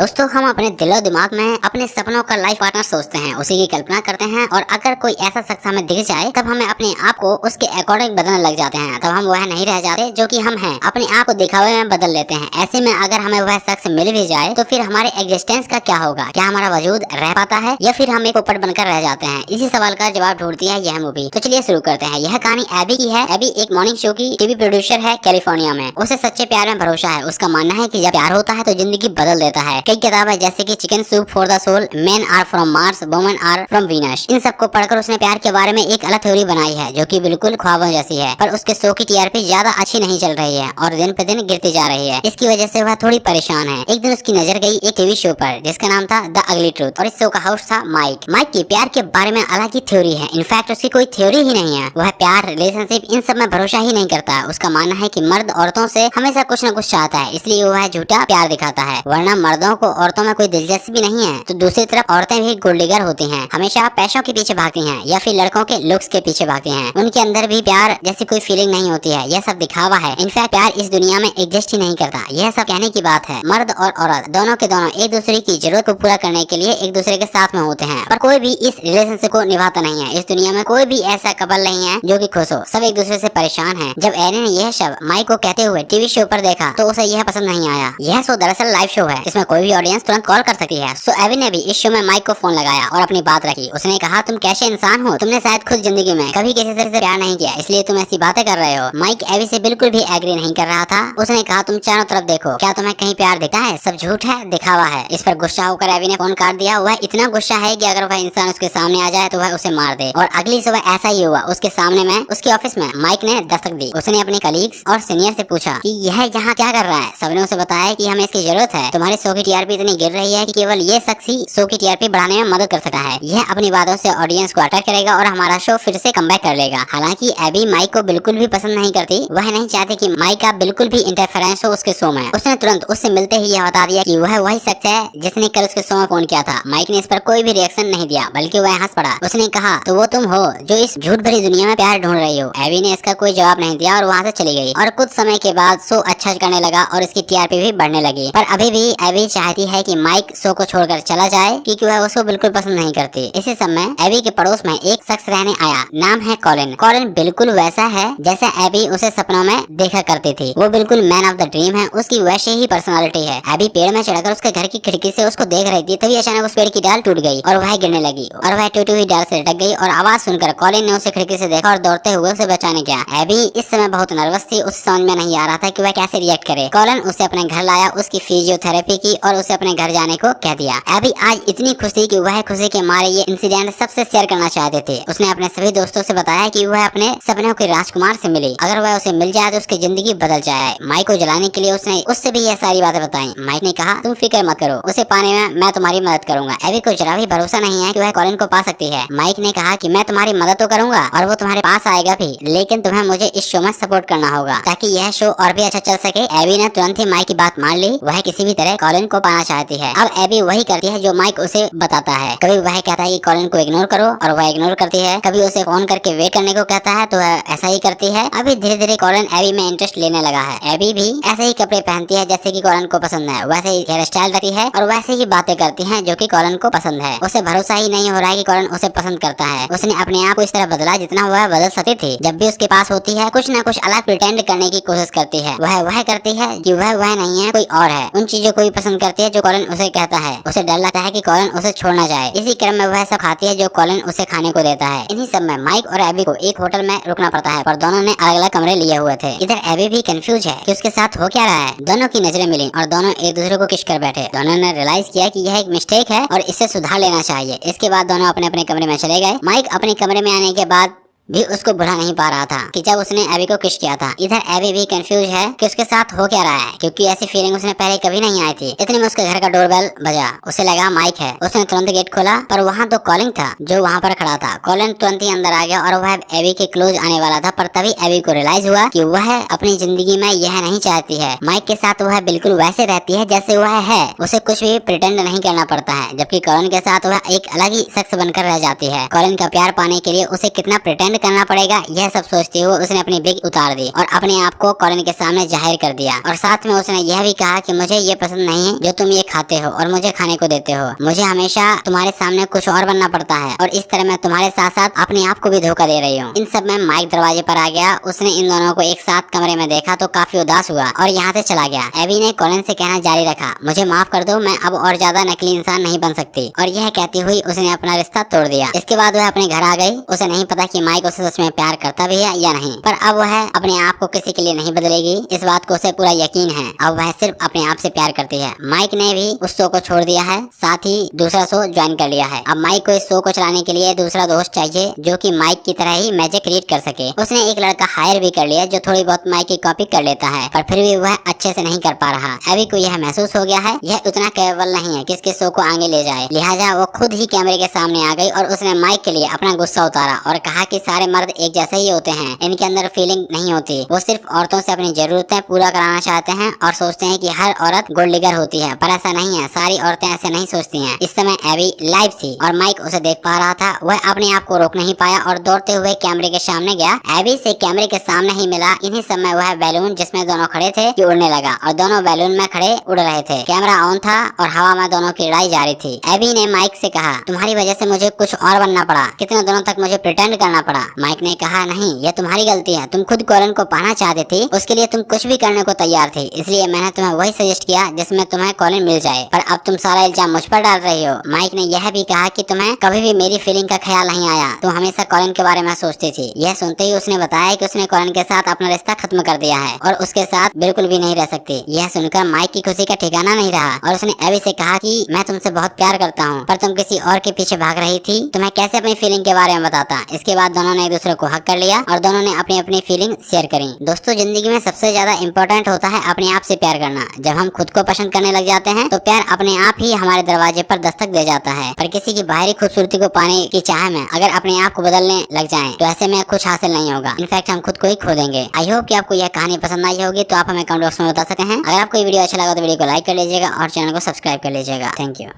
दोस्तों, हम अपने दिलो दिमाग में अपने सपनों का लाइफ पार्टनर सोचते हैं, उसी की कल्पना करते हैं और अगर कोई ऐसा शख्स हमें दिख जाए तब हमें अपने आप को उसके अकॉर्डिंग बदलने लग जाते हैं। तब हम वह नहीं रह जाते जो कि हम हैं, अपने आप को दिखावे में बदल लेते हैं। ऐसे में अगर हमें वह शख्स मिल भी जाए तो फिर हमारे एग्जिस्टेंस का क्या होगा? क्या हमारा वजूद रह पाता है या फिर हम एक पोपट बनकर रह जाते हैं? इसी सवाल का जवाब ढूंढती है यह मूवी। तो चलिए शुरू करते हैं। यह कहानी एबी की है। एबी एक मॉर्निंग शो की टीवी प्रोड्यूसर है कैलिफोर्निया में। उसे सच्चे प्यार में भरोसा है। उसका मानना है कि जब प्यार होता है तो जिंदगी बदल देता है। कई किताबें जैसे कि chicken soup for the soul, men are from Mars, women are from Venus, इन सबको पढ़कर उसने प्यार के बारे में एक अलग थ्योरी बनाई है जो कि बिल्कुल ख्वाबों जैसी है। पर उसके शो की टीआरपी ज्यादा अच्छी नहीं चल रही है और दिन पे दिन गिरती जा रही है। इसकी वजह से वह थोड़ी परेशान है। एक दिन उसकी नजर गई एक टीवी शो पर जिसका नाम था द अगली ट्रूथ और इस शो का होस्ट था माइक। माइक की प्यार के बारे में अलग ही थ्योरी है। इनफैक्ट उसकी कोई थ्योरी ही नहीं है। वह प्यार, रिलेशनशिप इन सब में भरोसा ही नहीं करता। उसका मानना है कि मर्द औरतों से हमेशा कुछ न कुछ चाहता है, इसलिए वह झूठा प्यार दिखाता है, वरना मर्दों को औरतों में कोई दिलचस्पी नहीं है। तो दूसरी तरफ औरतें भी गोल्ड डिगर होती हैं, हमेशा पैसों के पीछे भागती हैं या फिर लड़कों के लुक्स के पीछे भागती हैं। उनके अंदर भी प्यार जैसी कोई फीलिंग नहीं होती है। यह सब दिखावा है। इनफैक्ट प्यार इस दुनिया में एग्जिस्ट ही नहीं करता। यह सब कहने की बात है। मर्द और औरत दोनों के दोनों एक दूसरे की जरूरत को पूरा करने के लिए एक दूसरे के साथ में होते हैं, पर कोई भी इस रिलेशनशिप को निभाता नहीं है। इस दुनिया में कोई भी ऐसा कपल नहीं है जो कि खुश हो। सब एक दूसरे से परेशान है। जब एनी ने यह शब्द माइक को कहते हुए टीवी शो पर देखा तो उसे यह पसंद नहीं आया। यह शो दरअसल लाइव शो है, इसमें कोई भी ऑडियंस तुरंत कॉल कर सकती है। सो एवी ने भी इस शो में माइक को फोन लगाया और अपनी बात रखी। उसने कहा, तुम कैसे इंसान हो? तुमने शायद खुद जिंदगी में कभी किसी से प्यार नहीं किया, इसलिए तुम ऐसी बातें कर रहे हो। माइक एवी से बिल्कुल भी एग्री नहीं कर रहा था। उसने कहा, तुम चारों तरफ देखो, क्या तुम्हें कहीं प्यार दिखा है? सब झूठ है, दिखावा है। इस पर गुस्सा होकर एवी ने फोन काट दिया। वह इतना गुस्सा है कि अगर वह इंसान उसके सामने आ जाए तो वह उसे मार दे। और अगली सुबह ऐसा ही हुआ। उसके सामने में उसके ऑफिस में माइक ने दस्तक दी। उसने अपने कलीग्स और सीनियर से पूछा कि यह यहाँ क्या कर रहा है। सबने उसे बताया कि हमें इसकी जरूरत है। तुम्हारे शो की टीआरपी इतनी गिर रही है कि केवल ये शख्स ही शो की टीआरपी बढ़ाने में मदद कर सकता है। यह अपनी बातों से ऑडियंस को अट्रैक्ट करेगा और हमारा शो फिर से कमबैक कर लेगा। हालांकि एबी माइक को बिल्कुल भी पसंद नहीं करती। वह नहीं चाहती कि माइक का बिल्कुल भी इंटरफेरेंस हो उसके शो में। उसने तुरंत उससे मिलते ही यह बता दिया कि वह वही शख्स है जिसने कल उसके शो में फोन किया था। माइक ने इस पर कोई भी रिएक्शन नहीं दिया, बल्कि वह हंस पड़ा। उसने कहा, तो वो तुम हो जो इस झूठ भरी दुनिया में प्यार ढूंढ रही हो। एबी ने इसका कोई जवाब नहीं दिया और वहाँ से चली गई। और कुछ समय के बाद शो अच्छा करने लगा और इसकी टीआरपी भी बढ़ने लगी। पर अभी भी एबी चाहती है कि माइक शो को छोड़कर चला जाए क्योंकि वह उसको बिल्कुल पसंद नहीं करती। इसी समय एबी के पड़ोस में एक शख्स रहने आया। नाम है कॉलिन। कॉलिन बिल्कुल वैसा है जैसा एबी उसे सपनों में देखा करती थी। वो बिल्कुल मैन ऑफ द ड्रीम है। उसकी वैसे ही पर्सनालिटी है। एबी पेड़ में चढ़कर उसके घर की खिड़की से उसको देख रही थी, तभी अचानक उस पेड़ की डाल टूट गई और वह गिरने लगी और वह टूटी हुई डाल से लटक गई। और आवाज सुनकर कॉलिन ने उसे खिड़की से देखा और दौड़ते हुए उसे बचाने गया। एबी इस समय बहुत नर्वस थी। उसे समझ में नहीं आ रहा था कि वह कैसे रिएक्ट करे। कॉलिन उसे अपने घर लाया, उसकी फिजियोथेरेपी की और उसे अपने घर जाने को कह दिया। एबी आज इतनी खुश थी कि वह खुशी के मारे ये इंसिडेंट सबसे शेयर करना चाहते थे। उसने अपने सभी दोस्तों से बताया कि वह अपने सपनों के राजकुमार से मिली। अगर वह उसे मिल जाए तो उसकी जिंदगी बदल जाए। माइक को जलाने के लिए उसने उससे भी यह सारी बातें बताई। माइक ने कहा, तुम फिक्र मत करो, उसे पाने में मैं तुम्हारी मदद करूंगा। एबी को जरा भी भरोसा नहीं है कि वह कॉलिन को पा सकती है। माइक ने कहा कि मैं तुम्हारी मदद तो करूंगा और वो तुम्हारे पास आएगा भी, लेकिन तुम्हें मुझे इस शो में सपोर्ट करना होगा ताकि यह शो और भी अच्छा चल सके। एबी ने तुरंत ही माइक की बात मान ली। वह किसी भी तरह कॉलिन को पाना चाहती है। अब एबी वही करती है जो माइक उसे बताता है। कभी वह कहता है कि कॉलिन को इग्नोर करो और वह इग्नोर करती है। कभी उसे फोन करके वेट करने को कहता है तो वह ऐसा ही करती है। अभी धीरे धीरे कॉलिन एबी में इंटरेस्ट लेने लगा है। एबी भी ऐसे ही कपड़े पहनती है जैसे कि कॉलिन को पसंद है, वैसे ही हेयर स्टाइल रखती है और वैसे ही बातें करती है जो कि कॉलिन को पसंद है। उसे भरोसा ही नहीं हो रहा है कि कॉलिन उसे पसंद करता है। उसने अपने आप को इस तरह बदला जितना वह बदल सकती थी। जब भी उसके पास होती है कुछ न कुछ अलग प्रिटेंड करने की कोशिश करती है। वह करती है कि वह नहीं है, कोई और है। उन चीजों को भी पसंद करती है जो कॉलिन उसे कहता है। उसे डर लगता है कि कॉलिन उसे छोड़ ना जाए। इसी क्रम में वह सब खाती है जो कॉलिन उसे खाने को देता है। इन्हीं सब में माइक और एबी को एक होटल में रुकना पड़ता है, पर दोनों ने अलग अलग कमरे लिए हुए थे। इधर एबी भी कंफ्यूज है कि उसके साथ हो क्या रहा है। दोनों की नजरें मिली और दोनों एक दूसरे को किस कर बैठे। दोनों ने रियलाइज किया कि यह एक मिस्टेक है और इसे सुधार लेना चाहिए। इसके बाद दोनों अपने अपने कमरे में चले गए। माइक अपने कमरे में आने के बाद भी उसको भुला नहीं पा रहा था कि जब उसने एबी को किस किया था। इधर एबी भी कंफ्यूज है कि उसके साथ हो क्या रहा है, क्योंकि ऐसी फीलिंग उसने पहले कभी नहीं आई थी। इतने में उसके घर का डोरबेल बजा। उसे लगा माइक है। उसने तुरंत गेट खोला पर वहाँ तो कॉलिन था जो वहाँ पर खड़ा था। कॉलिन तुरंत ही अंदर आ गया और वह एबी के क्लोज आने वाला था, पर तभी एबी को रियलाइज हुआ कि वह अपनी जिंदगी में यह नहीं चाहती है। माइक के साथ वह बिल्कुल वैसे रहती है जैसे वह है। उसे कुछ भी प्रिटेंड नहीं करना पड़ता है, जबकि कॉलिन के साथ वह एक अलग ही शख्स बनकर रह जाती है। कॉलिन का प्यार पाने के लिए उसे कितना प्रिटेंड प्रिटेंड करना पड़ेगा, यह सब सोचते हुए उसने अपनी विग उतार दी और अपने आप को कॉलिन के सामने जाहिर कर दिया। और साथ में उसने यह भी कहा कि मुझे ये पसंद नहीं है जो तुम ये खाते हो और मुझे खाने को देते हो। मुझे हमेशा तुम्हारे सामने कुछ और बनना पड़ता है और इस तरह मैं तुम्हारे साथ साथ अपने आप को भी धोखा दे रही हूँ। इन सब में माइक दरवाजे पर आ गया। उसने इन दोनों को एक साथ कमरे में देखा तो काफी उदास हुआ और यहाँ से चला गया। एबी ने कॉलिन से कहना जारी रखा, मुझे माफ कर दो, मैं अब और ज्यादा नकली इंसान नहीं बन सकती। और यह कहती हुई उसने अपना रिश्ता तोड़ दिया। इसके बाद वह अपने घर आ गई। उसे नहीं पता कि माइक उसे सच में प्यार करता भी है या नहीं, पर अब वह अपने आप को किसी के लिए नहीं बदलेगी, इस बात को उसे पूरा यकीन है। अब वह सिर्फ अपने आप से प्यार करती है। माइक ने भी उस शो को छोड़ दिया है, साथ ही दूसरा शो ज्वाइन कर लिया है। अब माइक को इस शो को चलाने के लिए दूसरा दोस्त चाहिए जो कि माइक की तरह ही मैजिक क्रिएट कर सके। उसने एक लड़का हायर भी कर लिया जो थोड़ी बहुत माइक की कॉपी कर लेता है, पर फिर भी वह अच्छे से नहीं कर पा रहा। एबी को यह महसूस हो गया है यह उतना कैपेबल नहीं है कि इसके शो को आगे ले जाए, लिहाजा वो खुद ही कैमरे के सामने आ गई और उसने माइक के लिए अपना गुस्सा उतारा और कहा कि सारे मर्द एक जैसे ही होते हैं, इनके अंदर फीलिंग नहीं होती, वो सिर्फ औरतों से अपनी जरूरतें पूरा कराना चाहते हैं और सोचते हैं कि हर औरत गोल्ड डिगर होती है, पर ऐसा नहीं है, सारी औरतें ऐसे नहीं सोचती हैं। इस समय एबी लाइव थी और माइक उसे देख पा रहा था। वह अपने आप को रोक नहीं पाया और दौड़ते हुए कैमरे के सामने गया। एबी से कैमरे के सामने ही मिला। इन्हीं समय वह बैलून जिसमें दोनों खड़े थे कि उड़ने लगा और दोनों बैलून में खड़े उड़ रहे थे। कैमरा ऑन था और हवा में दोनों की लड़ाई जारी थी। एबी ने माइक से कहा, तुम्हारी वजह से मुझे कुछ और बनना पड़ा, कितने दिनों तक मुझे प्रिटेंड करना पड़ा। माइक ने कहा, नहीं, यह तुम्हारी गलती है, तुम खुद कॉलिन को पाना चाहती थी, उसके लिए तुम कुछ भी करने को तैयार थी, इसलिए मैंने तुम्हें वही सजेस्ट किया जिसमें तुम्हें कॉलिन मिल जाए, पर अब तुम सारा इल्जाम मुझ पर डाल रही हो। माइक ने यह भी कहा कि तुम्हें कभी भी मेरी फीलिंग का ख्याल नहीं आया, तुम हमेशा कॉलिन के बारे में सोचती थी। यह सुनते ही उसने बताया कि उसने कॉलिन के साथ अपना रिश्ता खत्म कर दिया है और उसके साथ बिल्कुल भी नहीं रह सकती। यह सुनकर माइक की खुशी का ठिकाना नहीं रहा और उसने एबी से कहा कि मैं तुमसे बहुत प्यार करता हूँ, पर तुम किसी और के पीछे भाग रही थी, तुम्हें कैसे अपनी फीलिंग के बारे में बताता। इसके बाद दोनों ने एक दूसरे को हक कर लिया और दोनों ने अपनी अपनी फीलिंग शेयर करी। दोस्तों, जिंदगी में सबसे ज्यादा इम्पोर्टेंट होता है अपने आप से प्यार करना। जब हम खुद को पसंद करने लग जाते हैं तो प्यार अपने आप ही हमारे दरवाजे पर दस्तक दे जाता है। पर किसी की बाहरी खूबसूरती को पाने की चाह में अगर अपने आप को बदलने लग जाएं तो ऐसे में कुछ हासिल नहीं होगा, इनफैक्ट हम खुद को ही खो देंगे। आई होप कि आपको यह कहानी पसंद आई होगी, तो आप हमें कमेंट बॉक्स में बता सकते हैं। अगर आपको ये वीडियो अच्छा लगा तो वीडियो को लाइक कर लीजिएगा और चैनल को सब्सक्राइब कर लीजिएगा। Thank you.